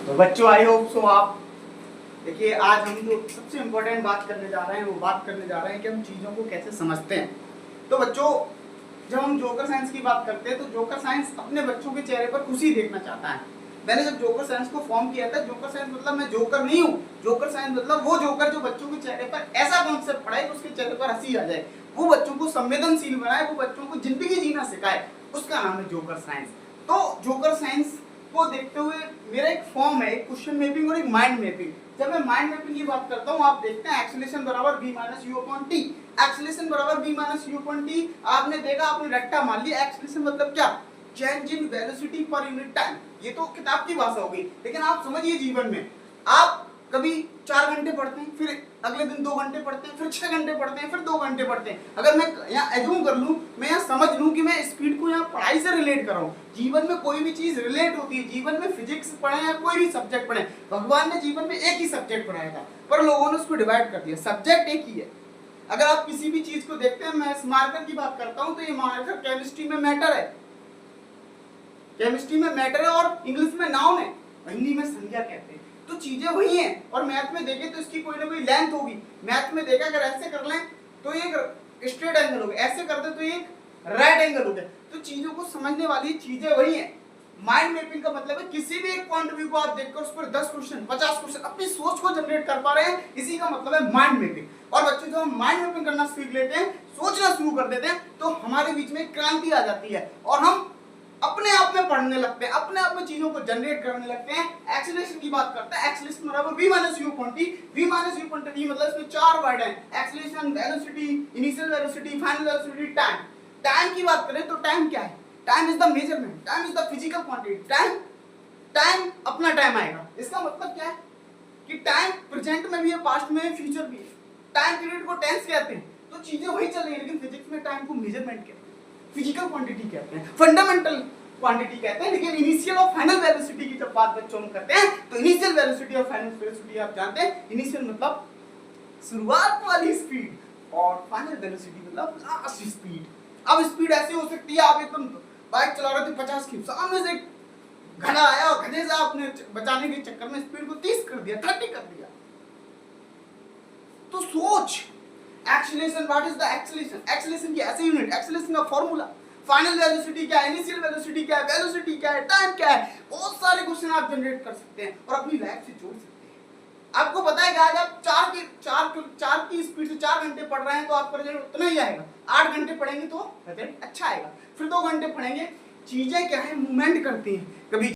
तो बच्चों I hope so आप देखिए, आज हम जो सबसे इम्पोर्टेंट बात करने जा रहे हैं वो बात करने जा रहे हैं कि हम चीज़ों को कैसे समझते हैं। तो बच्चों, जब हम जोकर साइंस की बात करते हैं तो जोकर साइंस अपने बच्चों के चेहरे पर खुशी देखना चाहता है। मैंने जब जोकर साइंस को फॉर्म किया था, जोकर साइंस मतलब मैं जोकर नहीं हूँ, जोकर साइंस मतलब वो जोकर जो बच्चों के चेहरे पर ऐसा कॉन्सेप्ट पढ़ाए कि उसके चेहरे पर हंसी आ जाए, वो बच्चों को संवेदनशील बनाए, वो बच्चों को जिंदगी जीना सिखाए, उसका नाम है जोकर साइंस। तो जोकर साइंस को देखते हुए मेरा एक फॉर्म है, एक क्वेश्चन मैपिंग और एक माइंड मैपिंग। जब मैं माइंड मैपिंग की बात करता हूँ, आप देखते हैं एक्सेलरेशन बराबर v minus you upon T, acceleration बराबर v minus you upon T. आपने देखा, आपने रट्टा मान लिया। एक्सेलरेशन मतलब क्या? Change in velocity per unit time. ये तो किताब की भाषा होगी, लेकिन आप समझिए जीवन में आप कभी 4 घंटे पढ़ते हैं, फिर अगले दिन 2 घंटे पढ़ते हैं, फिर 6 घंटे पढ़ते हैं, फिर 2 घंटे पढ़ते हैं। अगर मैं यहाँ एज्यूम कर लूँ, मैं यहाँ समझ लूँ कि मैं स्पीड को यहाँ पढ़ाई से रिलेट कर रहा हूँ। जीवन में कोई भी चीज रिलेट होती है। जीवन में फिजिक्स पढ़े या कोई भी सब्जेक्ट पढ़े, भगवान ने जीवन में एक ही सब्जेक्ट पढ़ाया था, पर लोगों ने उसको डिवाइड कर दिया। सब्जेक्ट एक ही है। अगर आप किसी भी चीज को देखते हैं, मैं इस मार्कर की बात करता हूँ, तो ये मार्कर केमिस्ट्री में मैटर है, केमिस्ट्री में मैटर है, और इंग्लिश में नाउन है, हिंदी में संज्ञा कहते हैं। तो चीजें वही हैं। और मैथ में देखें तो इसकी कोई ना कोई लेंथ होगी। मैथ में देखा, अगर ऐसे कर लें तो एक स्ट्रेट एंगल हो गया, ऐसे कर दे तो एक राइट एंगल हो गया। तो चीजों को समझने वाली चीजें वही हैं। माइंड मैपिंग का मतलब है किसी भी एक पॉइंट ऑफ व्यू को आप देखकर उस पर 10 क्वेश्चन 50 क्वेश्चन अपनी सोच को जनरेट कर पा रहे हैं, इसी का मतलब है माइंड मैपिंग। और बच्चे जब हम माइंड मैपिंग करना सीख लेते हैं, सोचना शुरू कर देते हैं, तो हमारे बीच में क्रांति आ जाती है और हम अपने आप में पढ़ने लगते हैं, अपने आप में चीजों को जनरेट करने लगते हैं। एक्सेलरेशन की बात करते हैं, एक्सेलरेशन बराबर v minus you upon T. v minus you upon T मतलब इसमें 4 वर्ड हैं, acceleration, velocity, initial velocity, final velocity, time. Time की बात करें तो टाइम क्या है? Time is the measurement, time is the physical quantity. Time अपना टाइम आएगा। इसका मतलब क्या है कि टाइम प्रेजेंट में भी है, पास्ट में है, फ्यूचर भी है। टाइम पीरियड को टेंस कहते हैं। तो चीजें वही चल रही है, लेकिन फिजिक्स में टाइम को मेजरमेंट कहते हैं, फिजिकल क्वांटिटी कहते हैं, फंडामेंटल क्वांटिटी कहते हैं। लेकिन इनिशियल और फाइनल वेलोसिटी की जब बात बच्चों में करते हैं, तो इनिशियल वेलोसिटी और फाइनल वेलोसिटी आप जानते हैं। इनिशियल मतलब शुरुआत वाली स्पीड, और फाइनल वेलोसिटी मतलब लास्ट स्पीड। अब स्पीड ऐसी हो सकती है, आप एकदम बाइक चला रहे थे 50 की, सामने से घड़ा आया और गधे से आपने बचाने के चक्कर में स्पीड को 30 कर दिया, 30 कर दिया। तो सोच, acceleration, what is the acceleration? Acceleration की ऐसे यूनिट, एक्सेलरेशन का फार्मूला, फाइनल वेलोसिटी क्या है, इनिशियल वेलोसिटी क्या है, वेलोसिटी क्या है, टाइम क्या है, बहुत सारे क्वेश्चन आप जनरेट कर सकते हैं और अपनी लाइफ से जोड़ सकते हैं। आपको पता है कि आज आप 4 की स्पीड से 4 घंटे पढ़ रहे हैं, तो आपका रिजल्ट उतना ही आएगा। 8 घंटे पढ़ेंगे तो रिजल्ट अच्छा आएगा, फिर 2 घंटे पढ़ेंगे। चीजें क्या है, मूवमेंट करती हैं। कभी